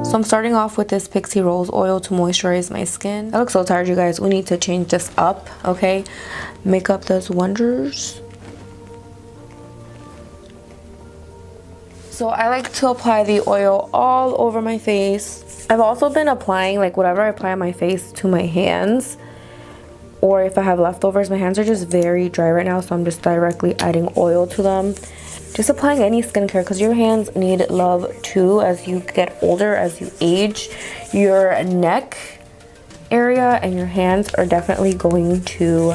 So I'm starting off with this Pixie Rose oil to moisturize my skin. I look so tired, you guys. We need to change this up, okay? Makeup does wonders. So I like to apply the oil all over my face. I've also been applying like whatever I apply on my face to my hands. Or if I have leftovers, my hands are just very dry right now, so I'm just directly adding oil to them. Just applying any skincare because your hands need love too as you get older, as you age. Your neck area and your hands are definitely going to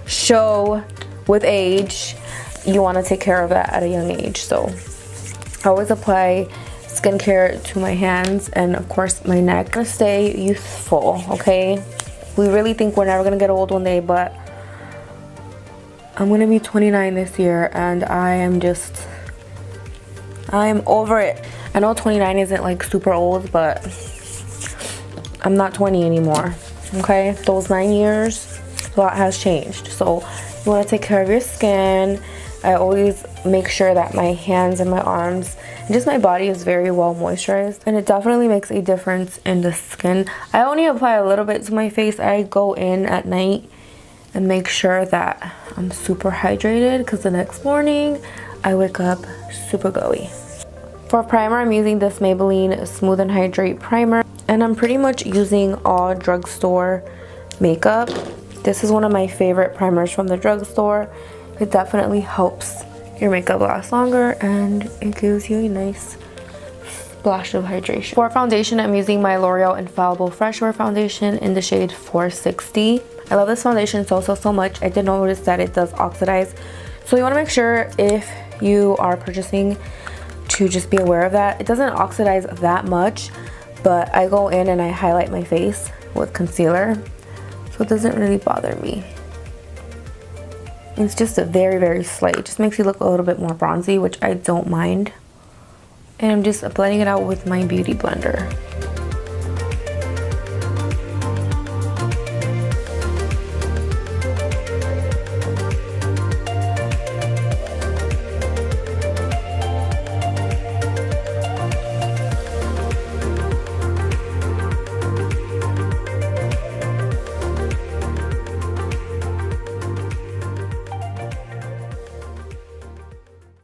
show with age. You want to take care of that at a young age. So I always apply skincare to my hands and of course my neck. I'm gonna stay youthful, okay? We really think we're never gonna get old one day, but I'm gonna be 29 this year and I'm over it. I know 29 isn't like super old, but I'm not 20 anymore, okay? Those 9 years, a lot has changed. So you wanna take care of your skin. I always make sure that my hands and my arms and just my body is very well moisturized, and it definitely makes a difference in the skin. I only apply a little bit to my face. I go in at night and make sure that I'm super hydrated because the next morning I wake up super glowy. For primer, I'm using this Maybelline Smooth and Hydrate primer, and I'm pretty much using all drugstore makeup. This is one of my favorite primers from the drugstore. It definitely helps your makeup last longer and it gives you a nice splash of hydration. For foundation, I'm using my L'Oreal Infallible Fresh Wear Foundation in the shade 460. I love this foundation so much. I did notice that it does oxidize. So you want to make sure if you are purchasing to just be aware of that. It doesn't oxidize that much, but I go in and I highlight my face with concealer. So it doesn't really bother me. It's just a very slight. It just makes you look a little bit more bronzy, which I don't mind. And I'm just blending it out with my beauty blender.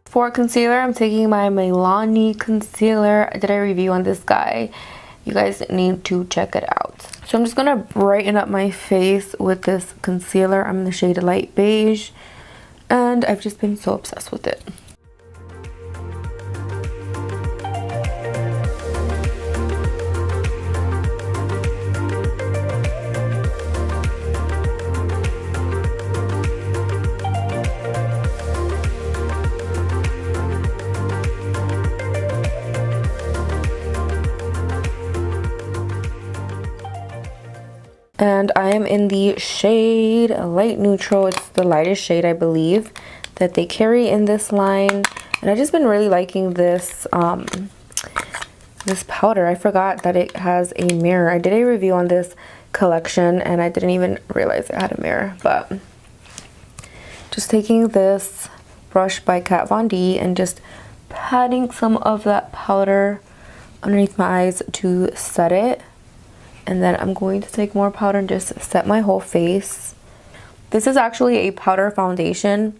For concealer, I'm taking my Milani concealer. I did a review on this guy. You guys need to check it out. So I'm just gonna brighten up my face with this concealer. I'm in the shade Light Beige, and I've just been so obsessed with it. And I am in the shade Light Neutral. It's the lightest shade, I believe, that they carry in this line. And I've just been really liking this this powder. I forgot that it has a mirror. I did a review on this collection and I didn't even realize it had a mirror. But just taking this brush by Kat Von D and just patting some of that powder underneath my eyes to set it. And then I'm going to take more powder and just set my whole face. This is actually a powder foundation,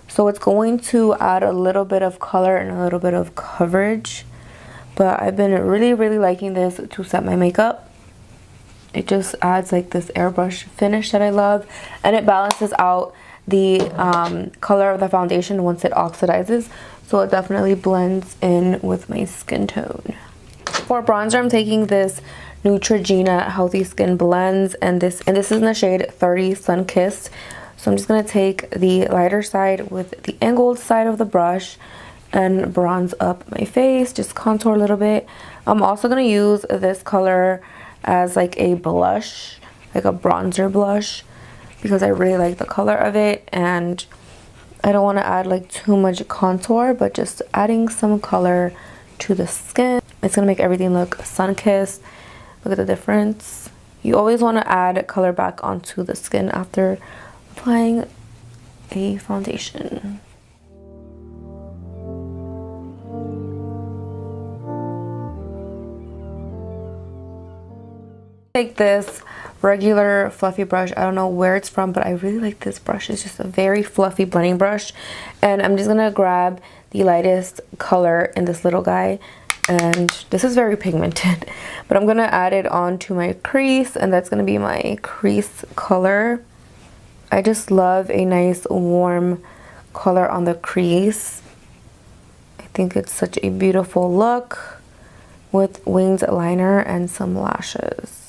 so it's going to add a little bit of color and a little bit of coverage. But I've been really liking this to set my makeup. It just adds like this airbrush finish that I love, and it balances out the color of the foundation once it oxidizes, so it definitely blends in with my skin tone. For bronzer, I'm taking this Neutrogena Healthy Skin Blends, and this is in the shade 30 Sun Kissed. So I'm just going to take the lighter side with the angled side of the brush and bronze up my face, just contour a little bit. I'm also going to use this color as like a blush, like a bronzer blush, because I really like the color of it, and I don't want to add like too much contour, but just adding some color to the skin. It's going to make everything look sun-kissed. Look at the difference. You always want to add color back onto the skin after applying a foundation. Take this regular fluffy brush. I don't know where it's from, but I really like this brush. It's just a very fluffy blending brush. And I'm just gonna grab the lightest color in this little guy. And this is very pigmented, but I'm gonna add it onto my crease, and that's gonna be my crease color. I just love a nice warm color on the crease. I think it's such a beautiful look with winged liner and some lashes.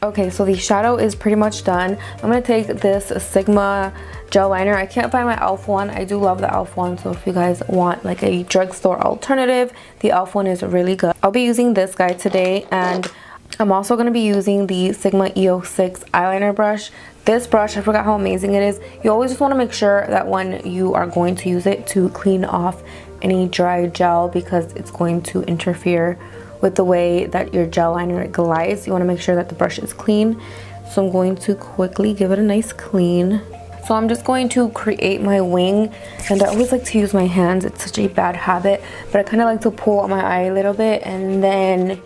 Okay, so the shadow is pretty much done. I'm gonna take this Sigma gel liner. I can't find my e.l.f. one. I do love the e.l.f. one, so if you guys want like a drugstore alternative, the e.l.f. one is really good. I'll be using this guy today, and I'm also gonna be using the Sigma EO6 eyeliner brush. This brush, I forgot how amazing it is. You always just wanna make sure that when you are going to use it to clean off any dry gel, because it's going to interfere with the way that your gel liner glides. You want to make sure that the brush is clean. So I'm going to quickly give it a nice clean. So I'm just going to create my wing, and I always like to use my hands. It's such a bad habit, but I kind of like to pull on my eye a little bit and then,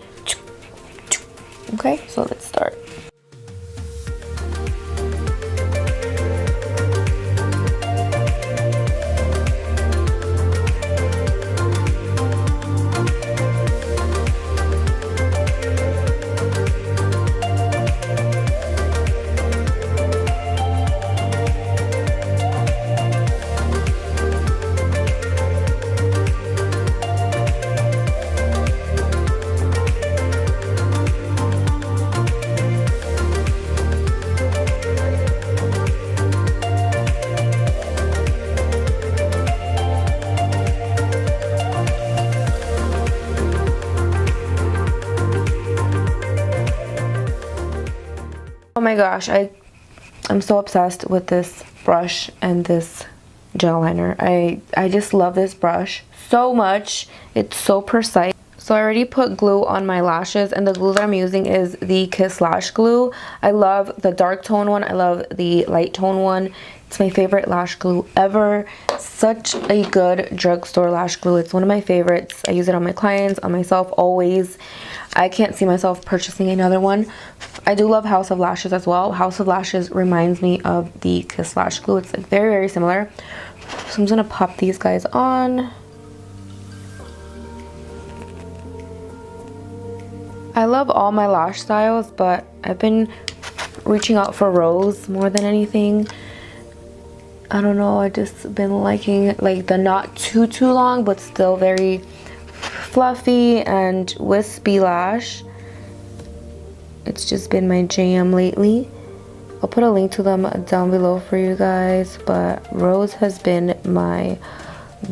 okay, so let's start. Oh my gosh, I'm so obsessed with this brush and this gel liner. I just love this brush so much. It's so precise. So I already put glue on my lashes, and the glue that I'm using is the Kiss Lash Glue. I love the dark tone one. I love the light tone one. It's my favorite lash glue ever. Such a good drugstore lash glue. It's one of my favorites. I use it on my clients, on myself, always. I can't see myself purchasing another one. I do love House of Lashes as well. House of Lashes reminds me of the Kiss Lash Glue. It's like very, very similar. So I'm just gonna pop these guys on. I love all my lash styles, but I've been reaching out for rose more than anything. I don't know, I just been liking like the not too long but still very fluffy and wispy lash. It's just been my jam lately. I'll put a link to them down below for you guys, but rose has been my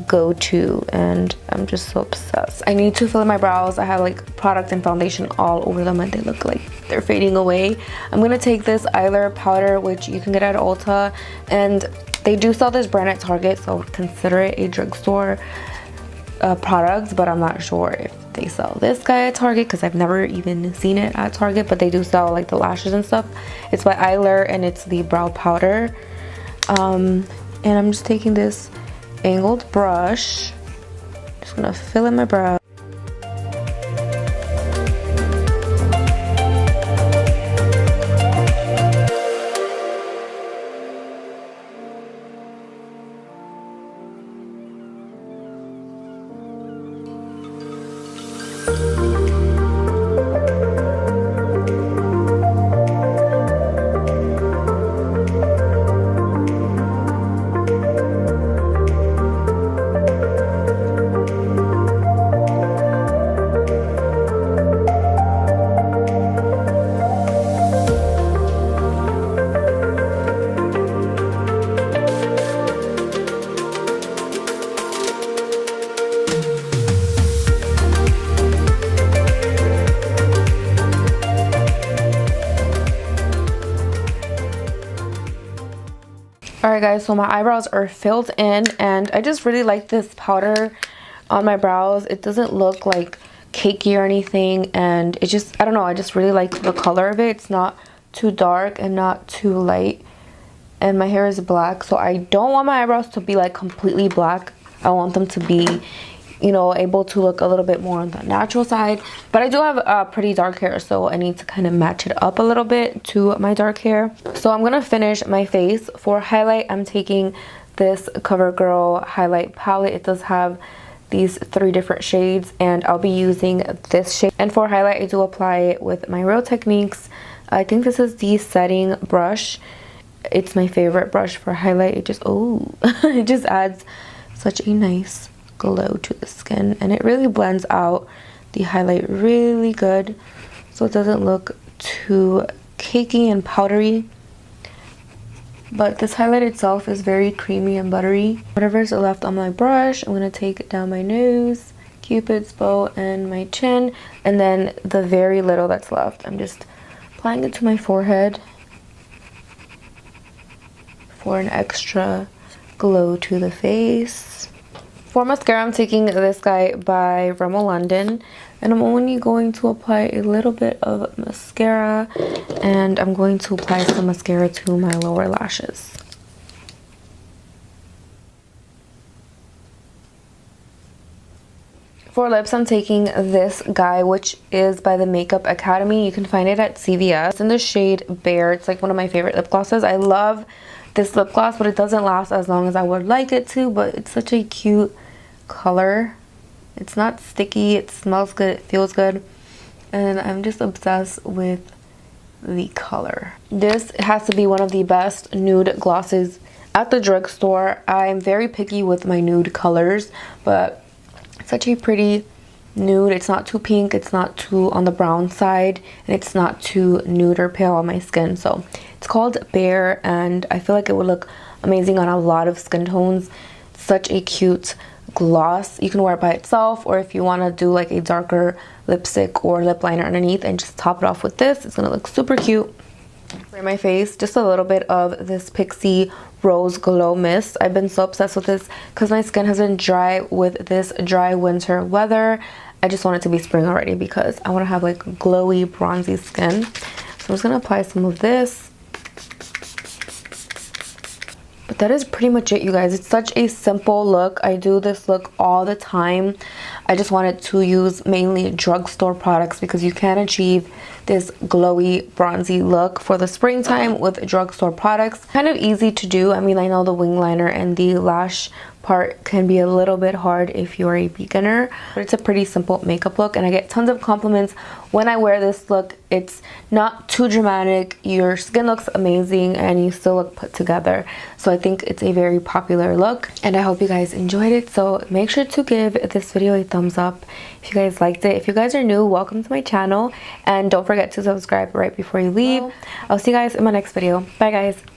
go-to and I'm just so obsessed. I need to fill in my brows. I have like product and foundation all over them and they look like they're fading away. I'm gonna take this eyeliner powder, which you can get at Ulta, and they do sell this brand at Target, so consider it a drugstore product, but I'm not sure if they sell this guy at Target because I've never even seen it at Target, but they do sell like the lashes and stuff. It's by Eyelure and it's the brow powder. And I'm just taking this angled brush, just gonna fill in my brow. Alright guys, so my eyebrows are filled in and I just really like this powder on my brows. It doesn't look like cakey or anything, and it just, I don't know, I just really like the color of it. It's not too dark and not too light, and my hair is black, so I don't want my eyebrows to be like completely black. I want them to be, you know, able to look a little bit more on the natural side. But I do have pretty dark hair, so I need to kind of match it up a little bit to my dark hair. So I'm gonna finish my face. For highlight, I'm taking this CoverGirl highlight palette. It does have these 3 different shades, and I'll be using this shade. And for highlight, I do apply it with my Real Techniques. I think this is the setting brush. It's my favorite brush for highlight. It just, oh, it just adds such a nice glow to the skin, and it really blends out the highlight really good, so it doesn't look too cakey and powdery. But this highlight itself is very creamy and buttery. Whatever's left on my brush, I'm going to take down my nose, Cupid's bow, and my chin, and then the very little that's left, I'm just applying it to my forehead for an extra glow to the face. For mascara, I'm taking this guy by Rimmel London, and I'm only going to apply a little bit of mascara, and I'm going to apply some mascara to my lower lashes. For lips, I'm taking this guy, which is by the Makeup Academy. You can find it at CVS. It's in the shade Bare. It's like one of my favorite lip glosses. I love this lip gloss, but it doesn't last as long as I would like it to, but it's such a cute color. It's not sticky, it smells good, it feels good, and I'm just obsessed with the color. This has to be one of the best nude glosses at the drugstore. I'm very picky with my nude colors, but it's such a pretty nude. It's not too pink, it's not too on the brown side, and it's not too nude or pale on my skin. So it's called Bare, and I feel like it would look amazing on a lot of skin tones. Such a cute gloss. You can wear it by itself, or if you want to do like a darker lipstick or lip liner underneath and just top it off with this, it's gonna look super cute. For my face, just a little bit of this Pixi Rose Glow Mist. I've been so obsessed with this because my skin has been dry with this dry winter weather. I just want it to be spring already because I want to have like glowy, bronzy skin. So I'm just gonna apply some of this. But that is pretty much it, you guys. It's such a simple look. I do this look all the time. I just wanted to use mainly drugstore products because you can achieve this glowy, bronzy look for the springtime with drugstore products. Kind of easy to do. I mean, I know the wing liner and the lash part can be a little bit hard if you're a beginner, but it's a pretty simple makeup look, and I get tons of compliments when I wear this look. It's not too dramatic, your skin looks amazing, and you still look put together. So I think it's a very popular look, and I hope you guys enjoyed it. So make sure to give this video a thumbs up if you guys liked it. If you guys are new, welcome to my channel, and don't forget to subscribe right before you leave. I'll see you guys in my next video. Bye guys.